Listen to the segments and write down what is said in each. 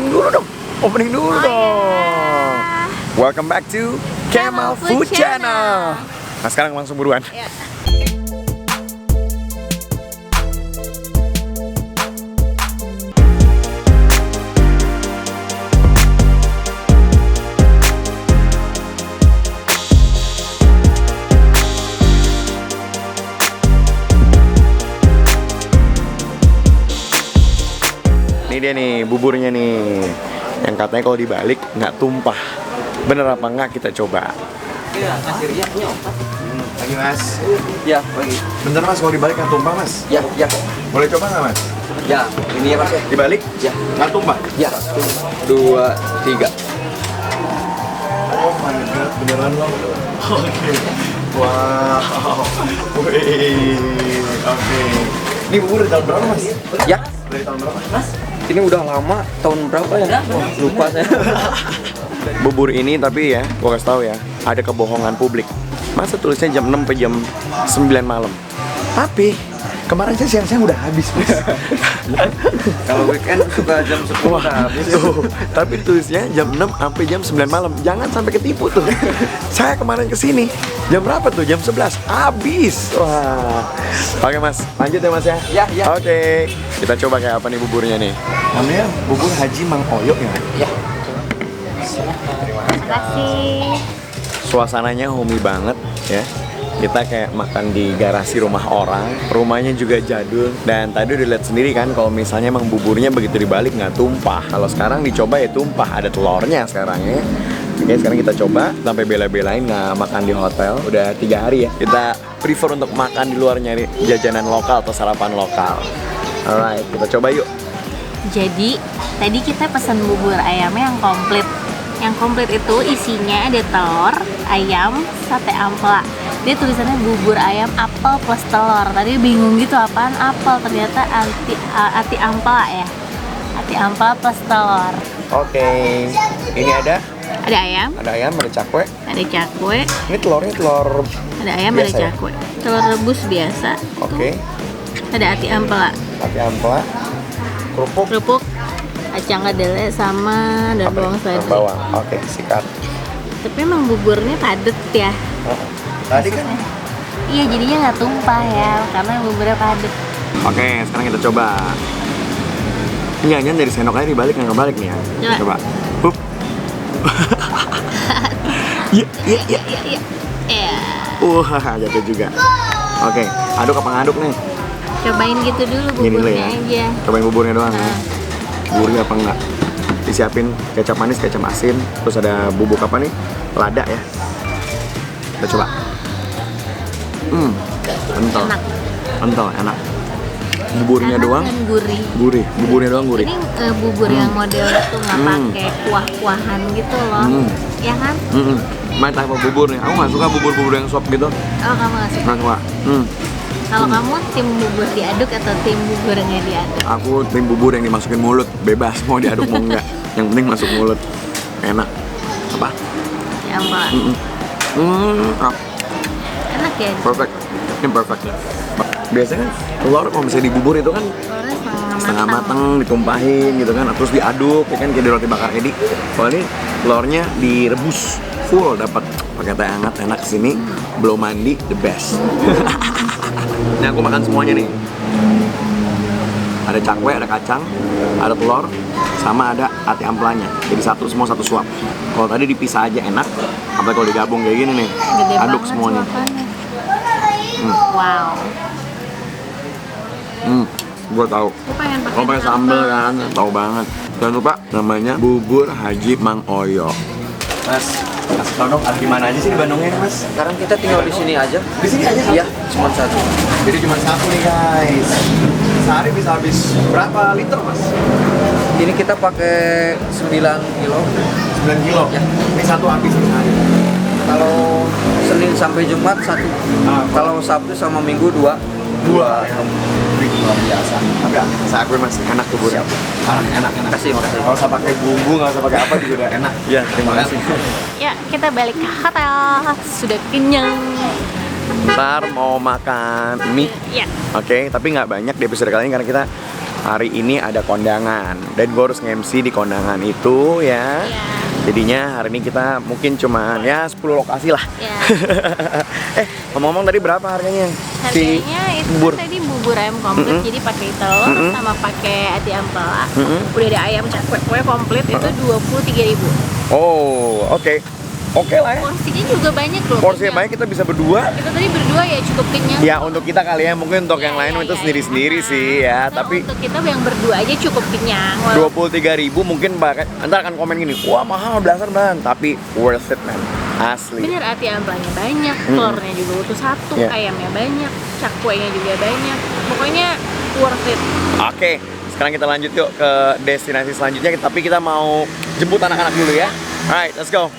opening dulu dong. Opening dulu dong. Welcome back to Kemal Food Channel. Nah sekarang langsung buruan. Ya. Ini dia nih buburnya nih, yang katanya kalau dibalik nggak tumpah. Bener apa nggak kita coba? Iya, kasirnya nyopot. Lagi mas. Ya, lagi. Bentar mas, kalau dibalik nggak tumpah mas? Ya, ya. Boleh coba nggak mas? Ya, ini ya mas. Dibalik? Ya. Nggak tumpah? Ya, 2, 3. Oh my god, beneran loh. Oke. Wow. Wih. Oke. Ini bubur dari tahun berapa mas? Ya. Dari tahun berapa? Mas, ini udah lama, tahun berapa ya? Wah, lupa saya. Bubur ini tapi ya, gua kasih tahu ya, ada kebohongan publik. Masa tulisnya jam 6 sampai jam 9 malam. Tapi kemarin saya siang-siang udah habis, Mas. Kalau weekend suka jam 10 Wah, udah habis. tuh, tapi tulisnya jam 6 sampai jam 9 malam. Jangan sampai ketipu tuh. Saya kemarin kesini jam berapa tuh? Jam 11. Habis. Wah. Oke, Mas. Lanjut ya, Mas ya. Ya, ya. Oke. Kita coba kayak apa nih buburnya nih. Namanya bubur Haji Mang Oyo ya. Ya. Terima kasih. Suasananya homey banget ya. Kita kayak makan di garasi rumah orang. Rumahnya juga jadul. Dan tadi udah lihat sendiri kan kalau misalnya emang buburnya begitu dibalik nggak tumpah. Kalau sekarang dicoba ya tumpah. Ada telurnya sekarang ya. Oke, sekarang kita coba. Sampai bela-belain nggak makan di hotel. Udah 3 hari ya. Kita prefer untuk makan di luar, nyari jajanan lokal atau sarapan lokal. Alright, kita coba yuk. Jadi tadi kita pesan bubur ayamnya yang komplit. Yang komplit itu isinya ada telur, ayam, sate ampela. Dia tulisannya bubur ayam apel plus telur. Tadi bingung gitu apaan apel, ternyata ati ampela ya. Ati ampela plus telur. Oke, ini ada Ada ayam, ada cakwe. ada cakwe, Ini telurnya telur. ada ayam, Biasa ada ya? cakwe. Telur rebus biasa. Oke, Ada ati ampela, tapi ampela, kerupuk, kerupuk, kacang kedelai sama dan bawang seledri. bawang. Oke, sikat. Tapi emang buburnya padet ya. Tadi kan. Iya jadinya nggak tumpah ya karena buburnya padet. Oke, sekarang kita coba. Ini jangan dari sendok aja dibalik nggak kebalik nih ya. Coba. Coba. Hup. Iya, iya, iya. Iya. Ya. Wah, jatuh juga. Oke, aduk apa ngaduk nih? Cobain gitu dulu Gini dulu buburnya ya. aja. Cobain buburnya doang ya. Nah. Buburnya apa enggak? Disiapin kecap manis, kecap asin, terus ada bubuk apa nih? Lada ya. Kita coba. Kental. Enak. Kental, enak. Buburnya Enak doang dan gurih. gurih, buburnya doang gurih. Ini bubur yang model itu nggak pakai kuah-kuahan gitu loh. Ya kan? Main type of bubur nih. Aku nggak suka bubur-bubur yang sop gitu. Oh kamu nggak suka? Nggak suka. Kalau kamu tim bubur diaduk atau tim bubur nggak diaduk? Aku tim bubur yang dimasukin mulut, bebas mau diaduk mau enggak. Yang penting masuk mulut. Enak. Apa? Ya ampun. Enak ya? Perfect. Ini perfect. Biasanya kan telur kalau misalnya di bubur itu kan Telurnya setengah mateng, ditumpahin gitu kan, terus diaduk, ya kan kayak di roti bakar Edi. Kalau ini telurnya direbus full, dapat pakai teh hangat, enak kesini, belum mandi, the best. Ini aku makan semuanya nih. Ada cakwe, ada kacang, ada telur, sama ada ati ampelanya. Jadi semua satu suap. Kalau tadi dipisah aja enak, apalagi kalau digabung kayak gini nih, Gede aduk banget semuanya. suapannya. Wow. Gue tahu. Aku pengen Kalau pakai sambal kan, tahu banget. Jangan lupa namanya bubur Haji Mang Oyo. Mas, kasih tau dong, di mana aja sih di Bandungnya nih, Mas? Sekarang kita tinggal di sini aja. Di sini aja satu? Iya, cuma satu. Jadi cuma satu nih guys. Sehari bisa habis berapa liter, Mas? Ini kita pakai 9 kilo. 9 kilo? Ya. Ini satu habis nih sehari. Kalau Senin sampai Jumat 1. Kalau Sabtu sama Minggu 2. Dua ya. Luar biasa. Enggak, saya akui Mas, enak buburnya. Enak. Makasih. Kalau usah pakai bumbu, nggak usah pakai apa juga udah enak. Iya, terima kasih. Ya, kita balik ke hotel. Sudah kenyang. Ntar mau makan mie. Ya. Oke, tapi nggak banyak di episode kali ini karena kita hari ini ada kondangan dan gue harus nge-MC di kondangan itu ya. Iya. Jadinya hari ini kita mungkin cuman ya 10 lokasi lah. Ya. Ngomong-ngomong tadi berapa harganya? Harganya itu bubur. kan tadi bubur ayam komplit, jadi pakai telur sama pakai ati ampela. Udah ada ayam cakwe, pokoknya komplit itu 23.000. Oh, oke. Oke lah ya. Porsinya juga banyak loh. Porsinya kenyang. banyak, kita bisa berdua. Kita tadi berdua ya cukup kenyang. Ya untuk kita kali ya, mungkin untuk yang Ya, lain ya, itu ya, sendiri-sendiri ya. sih ya. Nah, Tapi untuk kita yang berdua aja cukup kenyang. 23.000 mungkin bakal ntar akan komen gini, wah mahal belasan ban, tapi worth it man, asli. Bener, ati ampelanya banyak, telurnya juga utuh satu, Iya. ayamnya banyak, cakwenya juga banyak. Pokoknya worth it. Oke, sekarang kita lanjut yuk ke destinasi selanjutnya, tapi kita mau jemput anak-anak dulu ya. Alright, let's go.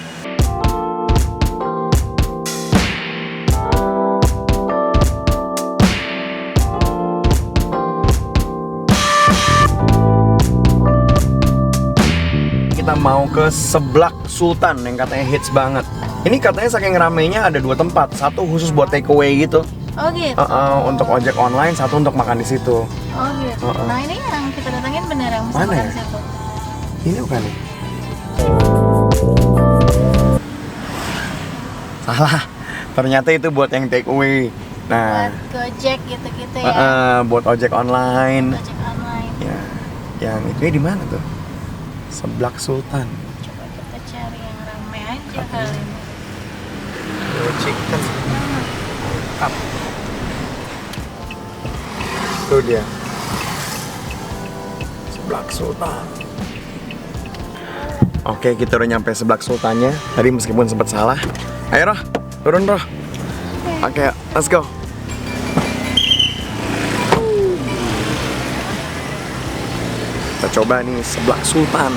Kita mau ke Seblak Sultan yang katanya hits banget. Ini katanya saking ramenya ada 2 tempat, satu khusus buat takeaway gitu. Oh gitu. Untuk ojek online, satu untuk makan di situ. Oh gitu. Nah ini yang kita datangin bener yang mesti Mana makan ya? situ. Ini bukan nih? Salah. Ternyata itu buat yang takeaway. Nah, Buat Gojek gitu-gitu ya. buat ojek online. Gojek online. Ya, yang itu di mana tuh? Seblak Sultan. Coba kita cari yang rame aja kali ini. Chicken. Up. Itu dia. Seblak Sultan. Oke, kita udah nyampe Seblak Sultannya. Tadi meskipun sempat salah. Ayo Roh, turun Roh. Oke, let's go. Kita coba nih Seblak Sultan.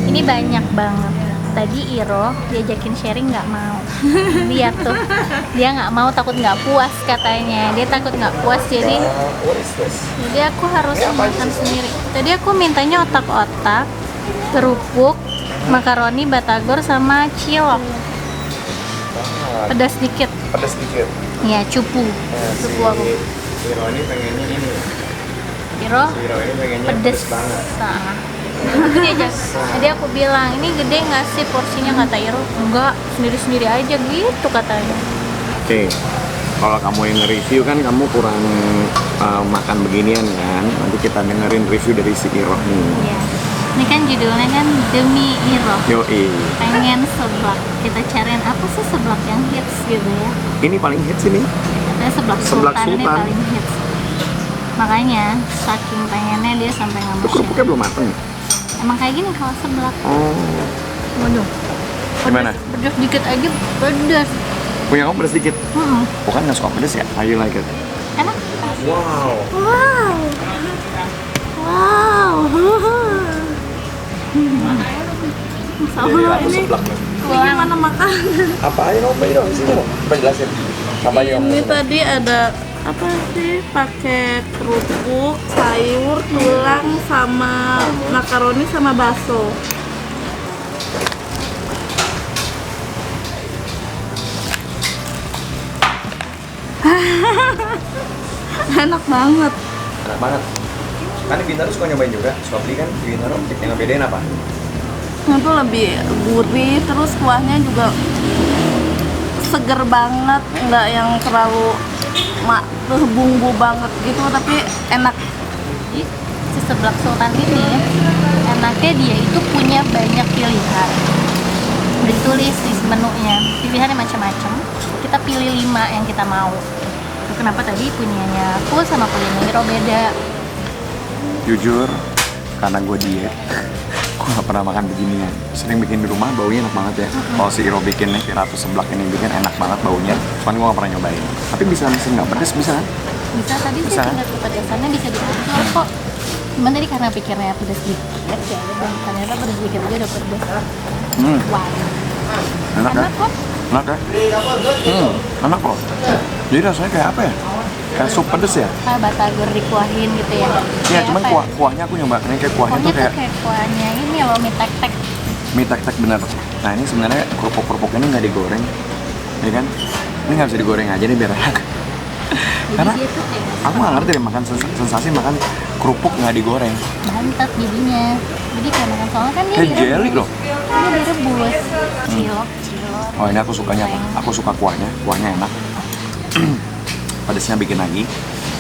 Ini banyak banget. Tadi Iro diajakin sharing nggak mau. Lihat tuh, dia nggak mau, takut nggak puas katanya. Dia takut nggak puas, jadi aku harus makan sendiri. Tadi aku mintanya otak-otak, kerupuk, makaroni, batagor, sama cilok. Pedas dikit. Pedas sedikit. Ya, cupu. Cupu aku. Iro ini pengennya ini. Iro Iro ini pengennya pedes banget. nah. Jadi aku bilang, ini gede nggak sih porsinya? Kata Iro, enggak, sendiri-sendiri aja gitu katanya. Oke, kalau kamu yang nge-review kan kamu kurang makan beginian kan. Nanti kita dengerin review dari si Iro nih. Iya. Ini kan judulnya kan Demi Iro. Yoi. Pengen seblak. Kita cariin apa sih seblak yang hits gitu ya. Ini paling hits ini. Katanya seblak Seblak Sultan ini Sultan. paling hits. Makanya saking pengennya dia sampai nggak mau share. Kerupuknya belum mateng. Emang kayak gini kalau seblak. Oh. Waduh. Gimana? Pedas dikit aja pedas. Punya kamu pedas dikit. Mm-mm. Bukan nggak suka pedas ya? How you like it? Enak. Wow. Wow. Wow. Sama Aku ini. seblak nih. Gimana makan? Apa aja kamu beli dong sini dong. Coba jelasin. Apa aja kamu? Ini tadi ada apa sih? Pakai kerupuk, sayur, tulang, sama makaroni sama bakso. Enak banget. Enak banget. Kan di Bintaro suka nyobain juga. Suka beli kan di Bintaro. Yang ngebedain apa? Itu lebih gurih, terus kuahnya juga seger banget, nggak yang terlalu bumbu banget gitu, tapi enak. Jadi si seblak Sultan ini enaknya dia itu punya banyak pilihan. Udah ditulis di menunya, pilihannya macam-macam. Kita pilih 5 yang kita mau. Itu kenapa tadi punyanya full sama punyanya Iro beda. Jujur, karena gue diet, Gue gak pernah makan beginian. Sering bikin di rumah, baunya enak banget ya. Kalau si Iro bikin nih, si Ratu Seblak ini bikin enak banget baunya. Cuman gue gak pernah nyobain. Tapi bisa mesin nggak pedes, bisa kan? Bisa, tadi Bisa. saya tingkat kepedesannya bisa diatur kok. Cuman tadi karena pikirnya pedes dikit ya, dan ternyata pedes dikit aja udah pedes. Wow. Enak ya? Enak kok. Enak ya? Enak kok. Jadi rasanya kayak apa ya? Kayak sup pedes ya? Kayak batagor dikuahin gitu ya. Iya, Kayak cuman apa ya? kuahnya aku nyoba. Ini kayak kuahnya Kuahnya tuh tuh kayak kayak kuahnya ini loh, mie tek-tek. mie tek-tek bener. Nah ini sebenarnya kerupuk-kerupuk ini nggak digoreng, ya kan? Ini nggak bisa digoreng aja nih biar enak. Jadi Karena dia tuh kayak aku nggak ngerti deh makan sensasi makan kerupuk nggak digoreng. mantap jadinya. Jadi kayak makan soalnya kan dia Kayak jelly loh. Dia direbus. Cilok. Oh ini aku sukanya apa? Aku suka kuahnya enak. Pedesnya bikin lagi.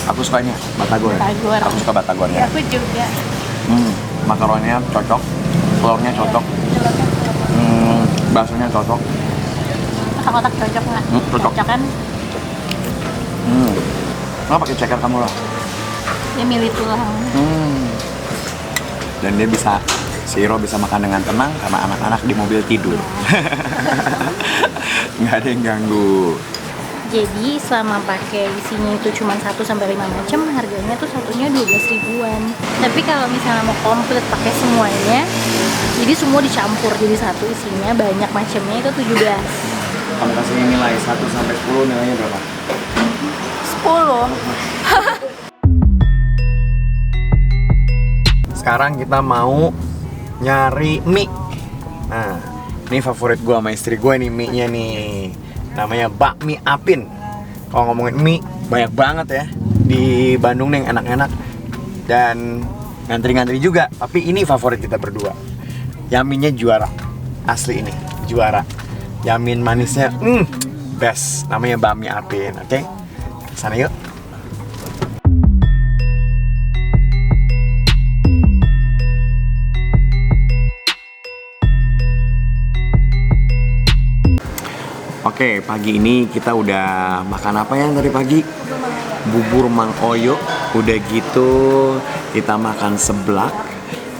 Aku sukanya batagor. Batagor. Aku suka batagornya. Aku juga. Makaroninya cocok, telurnya cocok, baksonya cocok. Kotak-kotak cocok nggak? Cocok. Kan? Nggak pakai ceker kamu lah. Dia milih tulang. Dan dia bisa, si Iro bisa makan dengan tenang karena anak-anak di mobil tidur. Nggak ada yang ganggu. Jadi selama pakai isinya itu cuma 1-5 macam, harganya tuh satunya 12 ribuan. Tapi kalau misalnya mau komplit pakai semuanya, jadi semua dicampur jadi satu isinya banyak macamnya itu 17. Kamu kasih nilai 1 sampai 10, nilainya berapa? 10. Sekarang kita mau nyari mie. Nah, ini favorit gue sama istri gue nih mie-nya nih. Namanya bakmi Apin. Kalau ngomongin mie, banyak banget ya di Bandung nih yang enak-enak. Dan ngantri-ngantri juga, tapi ini favorit kita berdua. Yaminnya juara. Asli ini, juara. Yamin manisnya, best. Namanya bakmi Apin, oke? Sana yuk. Oke, pagi ini kita udah makan apa yang tadi pagi? Bubur Mang Oyo. Udah gitu kita makan seblak.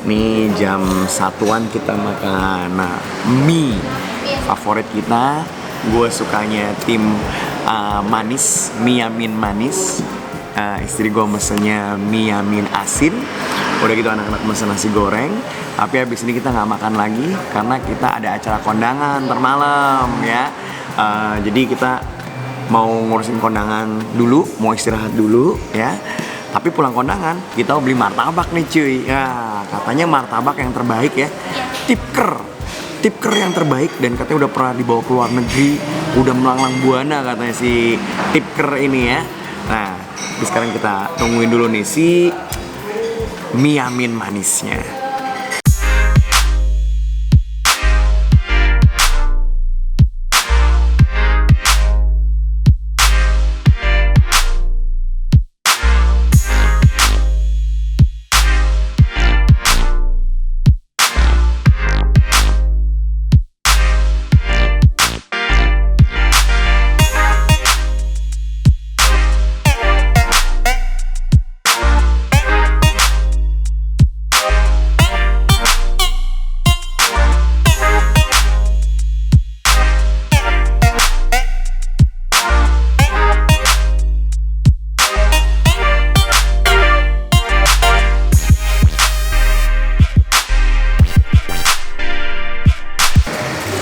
Nih jam 1-an kita makan mie favorit kita. Gue sukanya tim manis, mie yamin manis. Istri gue mesennya mie yamin asin. Udah gitu anak-anak mesen nasi goreng. Tapi habis ini kita nggak makan lagi karena kita ada acara kondangan ntar malam ya. Jadi kita mau ngurusin kondangan dulu, mau istirahat dulu ya. Tapi pulang kondangan kita mau beli martabak nih cuy. Ya, katanya martabak yang terbaik ya. Tipker yang terbaik dan katanya udah pernah dibawa ke luar negeri, udah melanglang buana katanya si Tipker ini ya. Nah, sekarang kita tungguin dulu nih si mie yamin manisnya.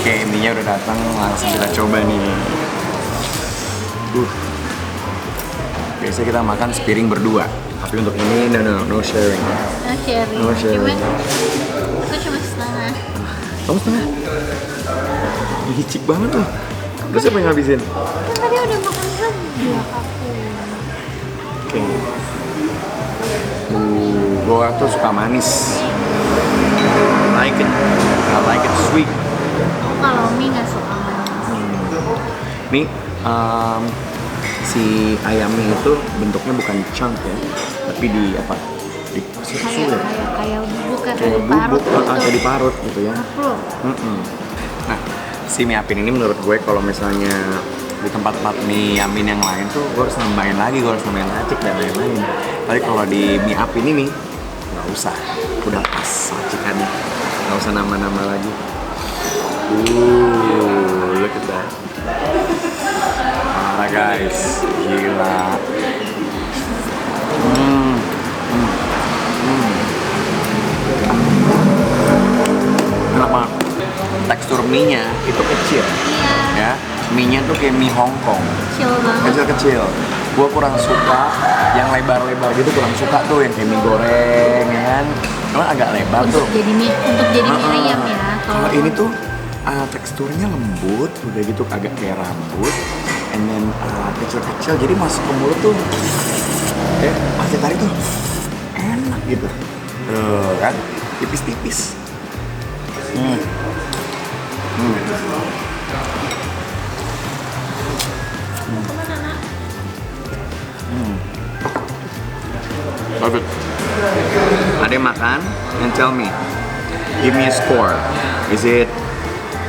Oke, mie-nya udah datang, langsung kita coba nih. Biasanya kita makan sepiring berdua, tapi untuk ini no sharing. No sharing. Aku cuma setengah. Kamu setengah? Licik banget tuh. Terus siapa yang ngabisin? Kan tadi udah makan dua aku. Oke. Gua tuh suka manis. I like it sweet. Aku kalau mie nggak suka manis. Nih, si ayamnya itu bentuknya bukan chunk ya, tapi di apa? Di susu ya. Kayak bubuk Kayak kayak diparut bubuk, gitu. kayak diparut gitu ya. Nah, si mie apin ini menurut gue kalau misalnya di tempat-tempat mie yamin yang lain tuh gue harus nambahin lagi, gue harus nambahin racik dan lain-lain. Tapi kalau di mie apin ini nggak usah, udah pas racikannya. Nggak usah nama-nama lagi. Look at that. Parah guys, gila. Enak banget. Tekstur mie-nya itu kecil. Iya. Ya, mie-nya tuh kayak mie Hongkong. Chill banget. Kecil-kecil. Gue kurang suka yang lebar-lebar gitu, kurang suka tuh yang kayak mie goreng ya kan. Karena agak lebar tuh. Untuk jadi mie ayam ya. Kalau ini tuh teksturnya lembut, udah gitu agak kayak rambut, and then kecil-kecil, jadi masuk ke mulut tuh, masih tadi tuh enak gitu, tuh kan, tipis-tipis. Bagus. Ada yang makan and tell me, give me a score. Is it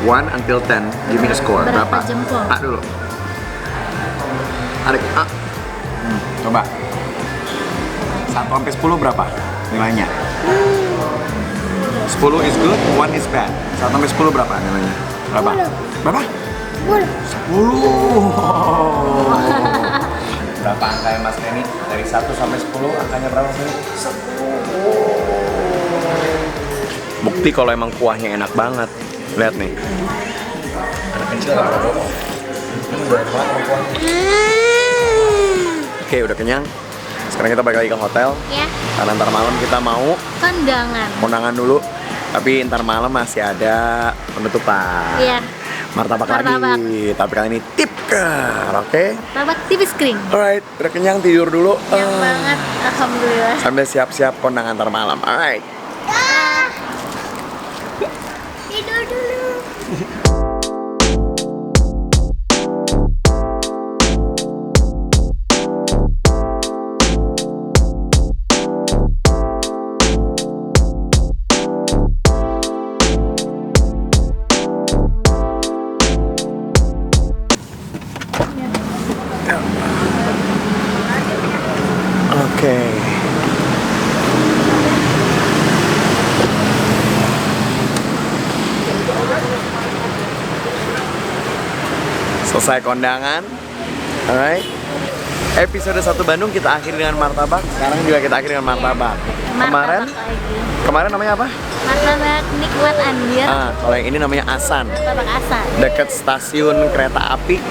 1 until 10? Give me a score. Berapa jempol? A dulu. Ada A. Coba. 1 sampai 10 berapa nilainya? 10 is good, 1 is bad. 1 sampai 10 berapa nilainya? Berapa? Berapa? 10. Berapa angka ya Mas Kenny? Dari 1 sampai 10 angkanya berapa sih? 10. Bukti kalau emang kuahnya enak banget. Lihat nih. Anak kecil gak apa-apa. Oke, udah kenyang. Sekarang kita balik lagi ke hotel. Ya. Karena ntar malam kita mau kondangan dulu. Tapi ntar malam masih ada penutupan. Iya. Martabak lagi. Tapi kali ini tipker, oke? Martabak tipis kering. Alright, udah kenyang, tidur dulu. Kenyang banget, alhamdulillah. Sambil siap-siap kondangan ntar malam. Alright. Tidur dulu. Oke. Selesai kondangan. Alright. Episode 1 Bandung kita akhiri dengan martabak. Sekarang juga kita akhiri dengan martabak. Kemarin namanya apa? Martabak nikmat Andir. Kalau yang ini namanya Asan. Martabak Asan. Dekat stasiun kereta api.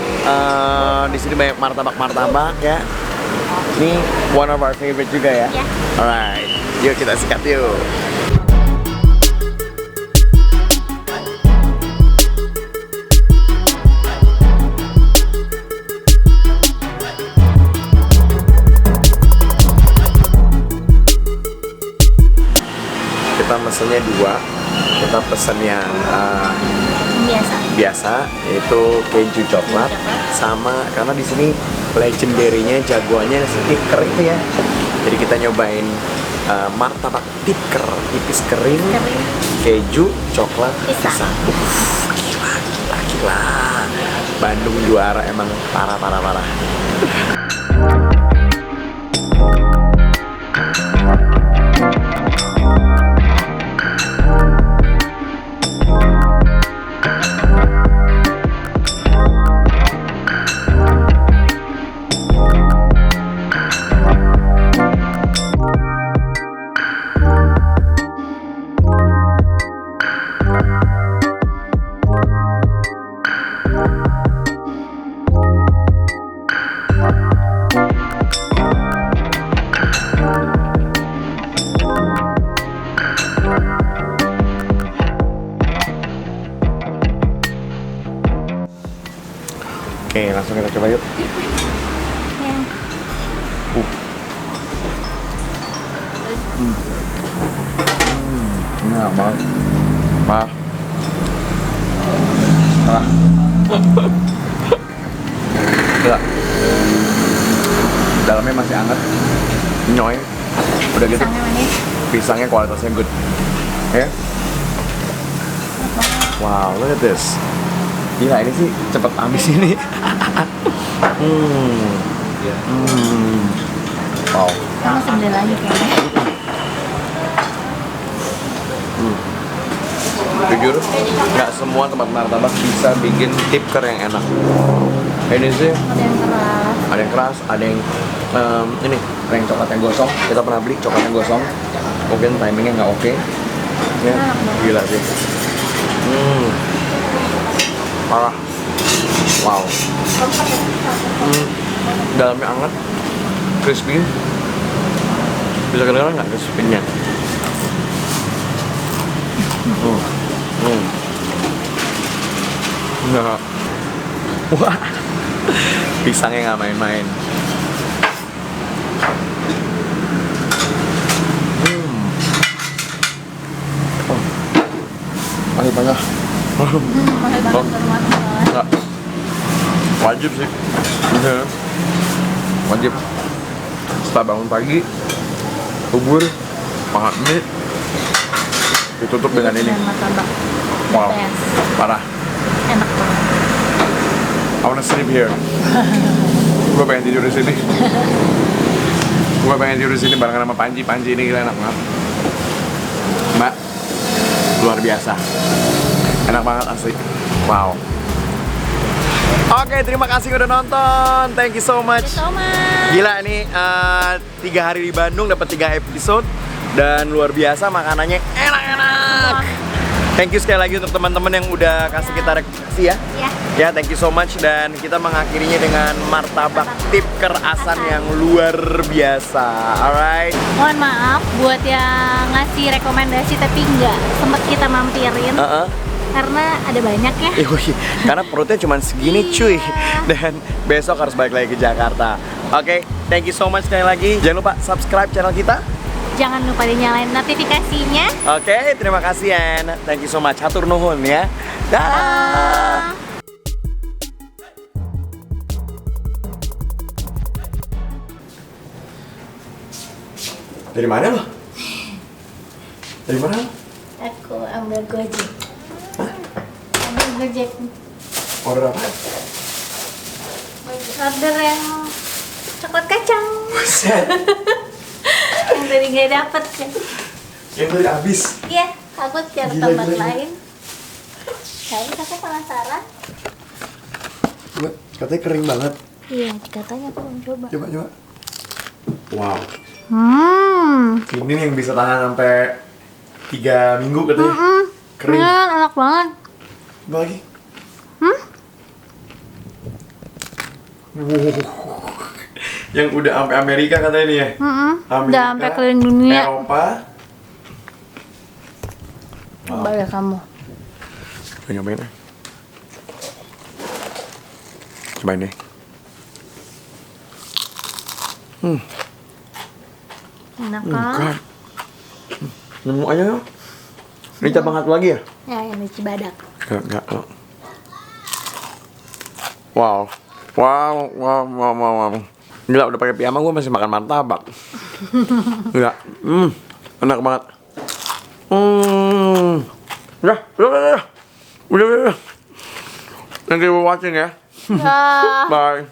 Di sini banyak martabak ya. Ini one of our favorite juga ya. Ya. Alright, yuk kita sikat yuk. Kita mesennya 2. Kita pesen yang biasa, yaitu keju coklat, sama karena di sini legendary-nya jagoannya tipker itu ya. Jadi kita nyobain martabak tipker, tipis kering, keju coklat pisang. Gila. Bandung juara emang parah. Oke, langsung kita coba yuk. Enak banget. Gila. Dalamnya masih hangat. Nyoy. Udah gitu. Pisangnya manis. Pisangnya kualitasnya good. Ya. Wow, look at this. Gila, ini sih cepet habis ini. Wow. Kamu sebelah lagi kayaknya. Jujur, nggak semua tempat martabak bisa bikin tipker yang enak. Ini sih Ada yang keras. ada yang ini yang coklat yang gosong. Kita pernah beli coklat yang gosong. Mungkin timingnya nggak oke. Ya, gila sih. Parah. Wow. Dalamnya hangat, crispy. Bisa kedengeran nggak crispy-nya? Nah. Wah. Pisangnya nggak main-main. Masih banyak. Mahal banget rumah soalnya. Enggak. Wajib sih. Wajib. Setelah bangun pagi, bubur, makan mie, ditutup dengan ini. Dan martabak. Wow, Best. parah. Enak banget. I wanna sleep here. Gue pengen tidur di sini. Gue pengen tidur di sini barengan sama Panji. Panji ini gila enak banget. Mbak, luar biasa. Enak banget asli. Wow. Oke, terima kasih udah nonton. Thank you so much. So much. Gila ini 3 hari di Bandung dapat 3 episode dan luar biasa makanannya enak-enak. Thank you sekali lagi untuk teman-teman yang udah kasih kita rekomendasi ya. Ya. Ya, thank you so much dan kita mengakhirinya dengan martabak tipker Asan yang luar biasa. Alright. Mohon maaf buat yang ngasih rekomendasi tapi nggak sempet kita mampirin karena ada banyak ya. Yoi, karena perutnya cuma segini cuy. Dan besok harus balik lagi ke Jakarta. Oke, thank you so much sekali lagi. Jangan lupa subscribe channel kita. Jangan lupa dinyalain notifikasinya. Oke, terima kasih Yan. Thank you so much. Hatur nuhun ya. Dah. Dari mana lo? Dari mana lo? Aku ambil Gojek. Ambil Gojek. Order apa? Order yang coklat kacang. Buset. Yang tadi nggak dapet kan? Yang tadi habis. Iya, aku cari Gila, tempat gila. lain. Tapi kakak penasaran. Coba, katanya kering banget. Iya, katanya aku mau coba. Coba, coba. Wow. Hmm. Ini yang bisa tahan sampai 3 minggu katanya. Kering. Enak banget. Coba lagi. Yang udah sampai Amerika katanya nih ya. Udah sampai keliling dunia. Eropa. Coba ya kamu. Coba nyobain deh. Cobain deh. Enak kan? Enggak. Nemu aja ya. Ini cabang satu lagi ya? Ya, yang di Cibadak. Enggak. Wow. Wow. Gila, udah pakai piyama gue masih makan martabak. Gila. Enak banget. Udah. Thank you for watching ya. Ya. Bye.